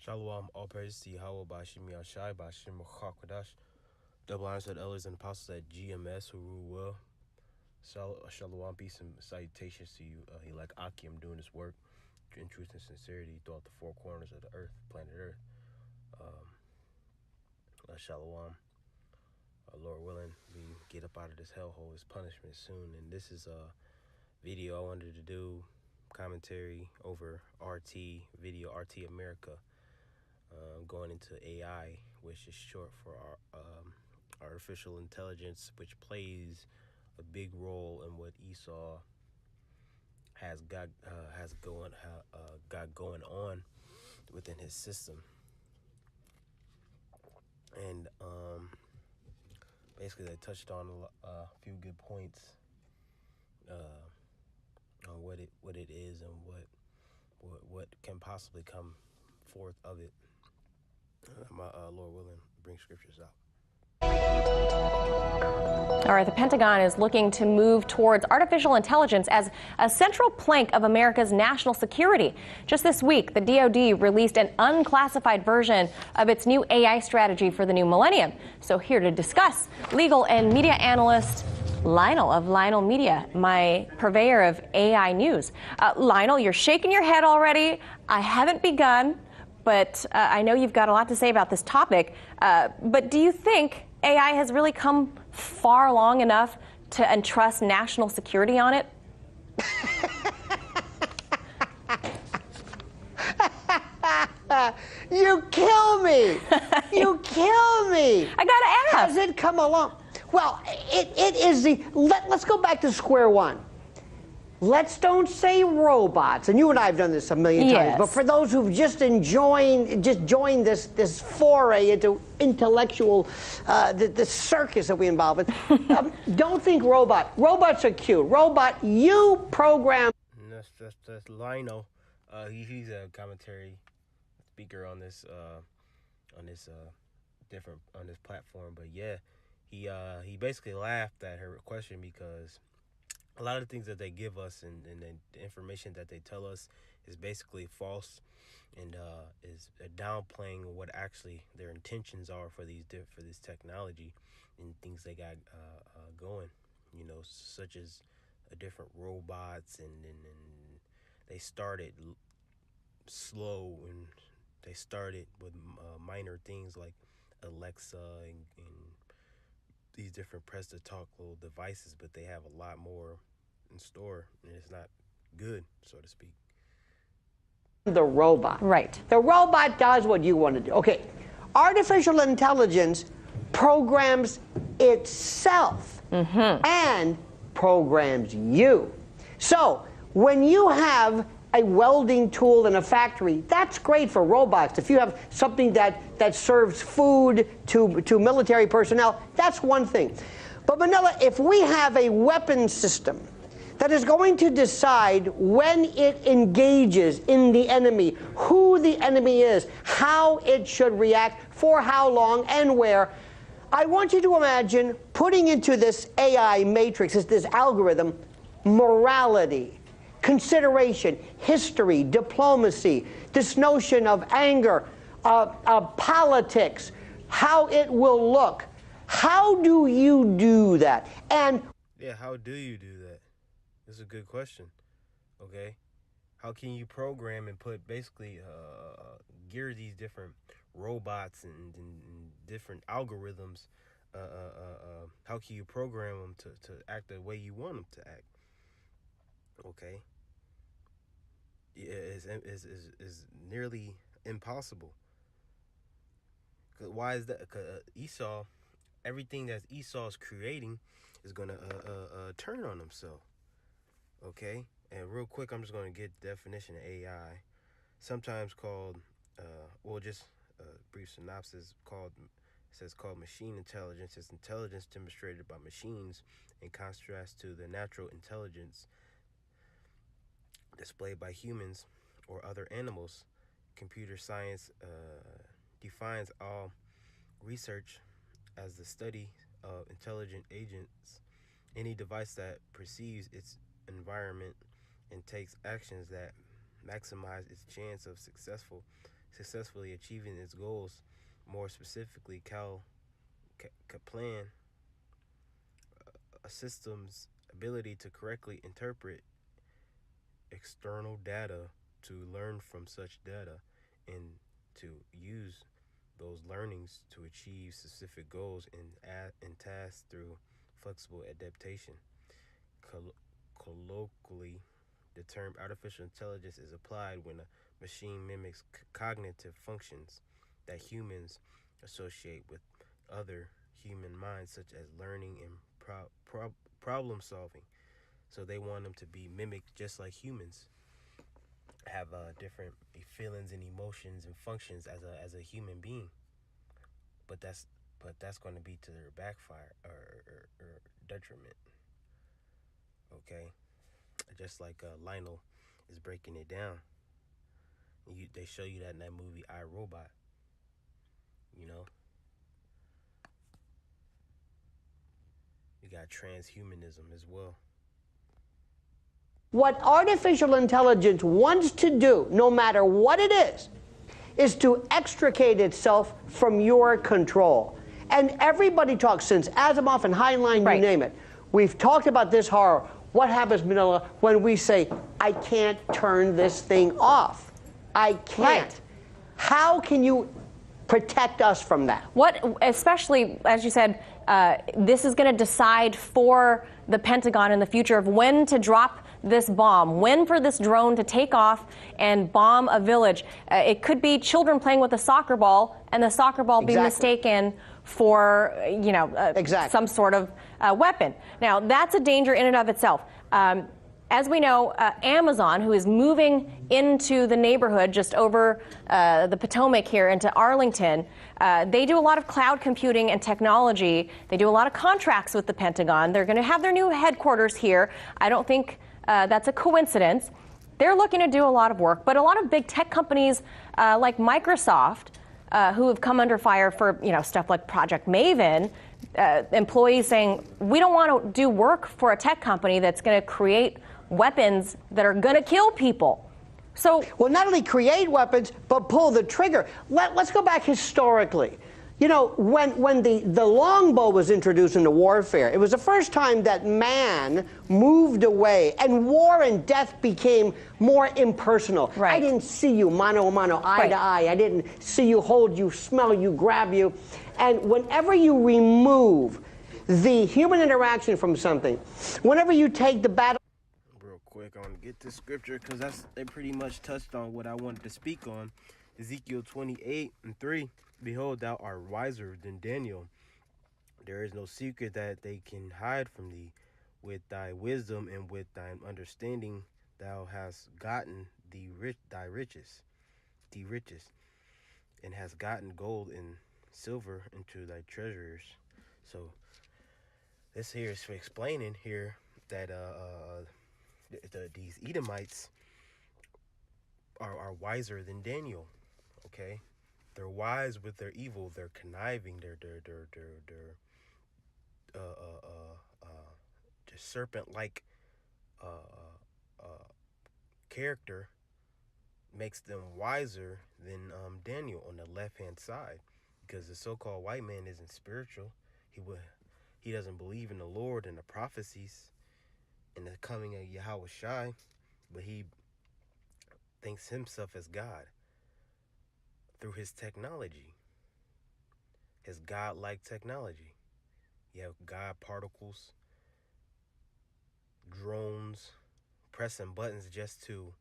Shalom, all praise to Yahweh, Bashim Yashai, Bashim Chakwadash. Double honors to the elders and apostles at GMS who rule well. Shalom, peace and salutations to you. Elect Akim doing his work in truth and sincerity throughout the four corners of the earth, planet Earth. Shalom. Lord willing, we get up out of this hellhole, this punishment soon. And this is a video I wanted to do, commentary over RT video, RT America. Going into AI, which is short for artificial intelligence, which plays a big role in what Esau has got going on within his system. And basically, they touched on a few good points on what it is and what can possibly come forth of it. My Lord willing, bring scriptures out. All right, the Pentagon is looking to move towards artificial intelligence as a central plank of America's national security. Just this week, the DoD released an unclassified version of its new AI strategy for the new millennium. So here to discuss, legal and media analyst Lionel of Lionel Media, my purveyor of AI news. Lionel, you're shaking your head already. I haven't begun, but I know you've got a lot to say about this topic. But do you think AI has really come far along enough to entrust national security on it? You kill me. You kill me. I gotta ask. Has it come along? Well, it is the. Let's go back to square one. Let's don't say robots, and you and I have done this a million times, but for those who've just joined this foray into intellectual, the circus that we involve in, don't think robot. Robots are cute. Robot, you program. That's Lionel. He's a commentary speaker on this platform, but yeah, he basically laughed at her question because a lot of the things that they give us and the information that they tell us is basically false and is downplaying what actually their intentions are for this technology and things they got going, such as different robots and they started slow and they started with minor things like Alexa and these different press-to-talk little devices, but they have a lot more in store, and it's not good, so to speak. The robot. Right. The robot does what you want to do. Okay, artificial intelligence programs itself and programs you. So when you have a welding tool in a factory, that's great for robots. If you have something that serves food to military personnel, that's one thing. But Manila, if we have a weapon system that is going to decide when it engages in the enemy, who the enemy is, how it should react, for how long, and where, I want you to imagine putting into this AI matrix, this algorithm, morality, consideration, history, diplomacy, this notion of anger, politics, how it will look. How do you do that? And how do you do that? That's a good question. Okay, how can you program and put basically gear these different robots and different algorithms? How can you program them to act the way you want them to act? Okay. Is nearly impossible. Why is that? Because Esau, everything that Esau's creating is going to turn on himself. Okay? And real quick, I'm just going to get the definition of AI. Sometimes called, just a brief synopsis, called machine intelligence. It's intelligence demonstrated by machines in contrast to the natural intelligence displayed by humans or other animals. Computer science defines all research as the study of intelligent agents, any device that perceives its environment and takes actions that maximize its chance of successful successfully achieving its goals. More specifically, Kaplan, a system's ability to correctly interpret external data, to learn from such data, and to use those learnings to achieve specific goals and tasks through flexible adaptation. Colloquially, the term artificial intelligence is applied when a machine mimics cognitive functions that humans associate with other human minds, such as learning and problem solving. So they want them to be mimicked just like humans, have different feelings and emotions and functions as a human being. But that's going to be to their backfire or detriment. Okay, just like Lionel is breaking it down. They show you that in that movie I, Robot. You know, you got transhumanism as well. What artificial intelligence wants to do, no matter what it is to extricate itself from your control. And everybody talks, since Asimov and Heinlein, right. You name it. We've talked about this horror. What happens, Manila, when we say, I can't turn this thing off? I can't. Right. How can you protect us from that? What, especially, as you said, this is going to decide for the Pentagon in the future of when to drop this bomb, when for this drone to take off and bomb a village. It could be children playing with a soccer ball, and the soccer ball be mistaken for, some sort of weapon. Now, that's a danger in and of itself. As we know, Amazon, who is moving into the neighborhood just over the Potomac here into Arlington, they do a lot of cloud computing and technology. They do a lot of contracts with the Pentagon. They're going to have their new headquarters here. I don't think that's a coincidence. They're looking to do a lot of work, but a lot of big tech companies like Microsoft, who have come under fire for stuff like Project Maven, employees saying, we don't want to do work for a tech company that's going to create weapons that are going to kill people. So, well, not only create weapons, but pull the trigger. Let's go back historically. You know, when the longbow was introduced into warfare, it was the first time that man moved away and war and death became more impersonal. Right. I didn't see you mano a mano, eye to eye. I didn't see you, hold you, smell you, grab you. And whenever you remove the human interaction from something, whenever you take the battle... Real quick, I want to get this scripture because they pretty much touched on what I wanted to speak on. Ezekiel 28:3. Behold, thou art wiser than Daniel. There is no secret that they can hide from thee. With thy wisdom and with thine understanding, thou hast gotten thy riches, and hast gotten gold and silver into thy treasures. So this here is for explaining here that these Edomites are wiser than Daniel. Okay. They're wise with their evil. They're conniving. They're serpent-like character makes them wiser than Daniel on the left-hand side, because the so-called white man isn't spiritual. He doesn't believe in the Lord and the prophecies and the coming of Yahweh Shai, but he thinks himself as God through his technology, his God-like technology. You have God particles, drones, pressing buttons just to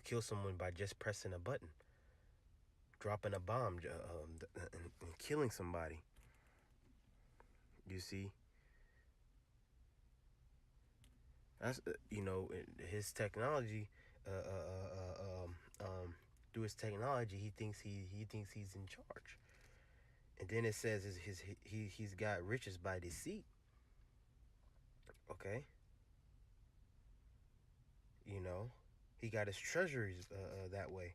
kill someone by just pressing a button, dropping a bomb, and killing somebody. You see, that's his technology. Through his technology, he thinks he's in charge. And then it says he's got riches by deceit. Okay. He got his treasuries that way.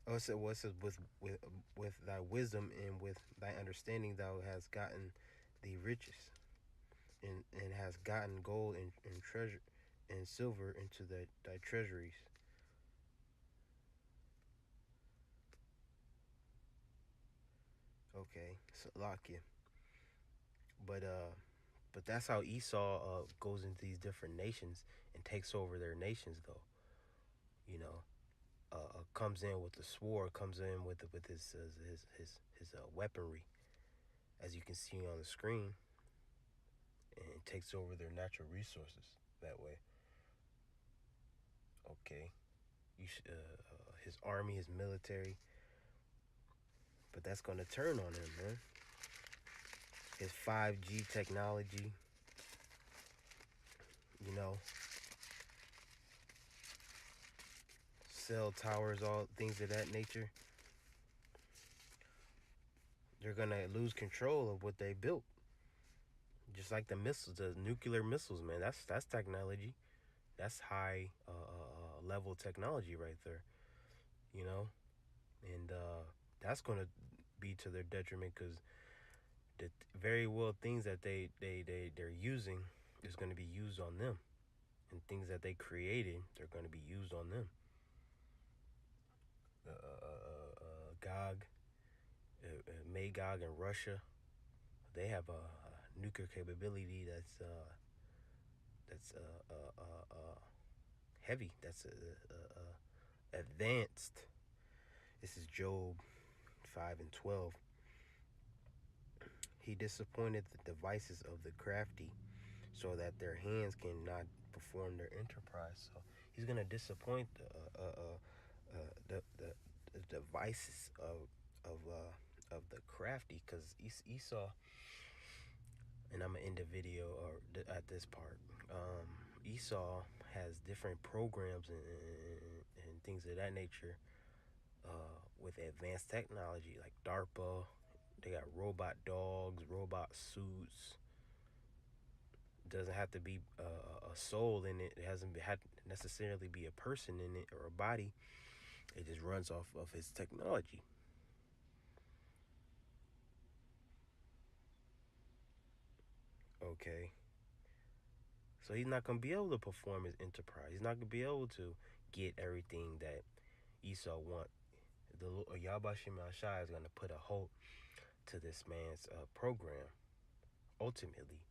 Oh, it says with thy wisdom and with thy understanding thou hast gotten the riches, and has gotten gold and treasure and silver into thy treasuries. Okay, Salakia. But that's how Esau goes into these different nations and takes over their nations, though. You know, comes in with the sword, comes in with his weaponry, as you can see on the screen, and takes over their natural resources that way. Okay, his army, his military, but that's gonna turn on him, man. His 5G technology, you know, cell towers, all things of that nature. They're gonna lose control of what they built. Just like the missiles, the nuclear missiles, man. That's technology. That's high level technology right there. You know, and that's gonna be to their detriment because the very well things that they're using is going to be used on them, and things that they created they're going to be used on them. Gog, Magog, and Russia, they have a nuclear capability that's heavy. That's advanced. This is Job 5:12. He disappointed the devices of the crafty, so that their hands cannot perform their enterprise. So he's gonna disappoint the devices of the crafty, because Esau. And I'm gonna end the video at this part. Esau has different programs and things of that nature with advanced technology like DARPA. They got robot dogs, robot suits. Doesn't have to be a soul in it. It hasn't had necessarily be a person in it or a body. It just runs off of his technology. Okay. So he's not gonna be able to perform his enterprise. He's not gonna be able to get everything that Esau want. The Yabashim Ashai is gonna put a halt to this man's program. Ultimately,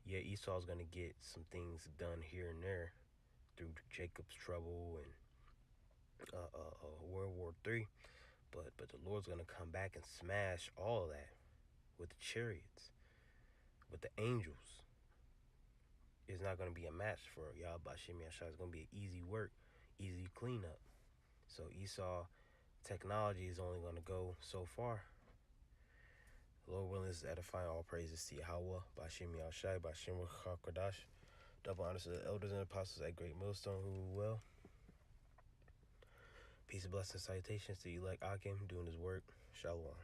yeah, Esau's gonna get some things done here and there through Jacob's trouble and World War III, but the Lord's gonna come back and smash all of that with the chariots, with the angels. It's not gonna be a match for Yahweh Shemi Ashai. It's gonna be an easy work, easy cleanup. So Esau technology is only gonna go so far. Lord willing, is edifying. All praises to Yahweh, Bashim Yahshai, Bashim Kodash. Double honors to the elders and apostles at Great Millstone who rule well. Peace and blessings, salutations to elect Akim doing his work. Shalom.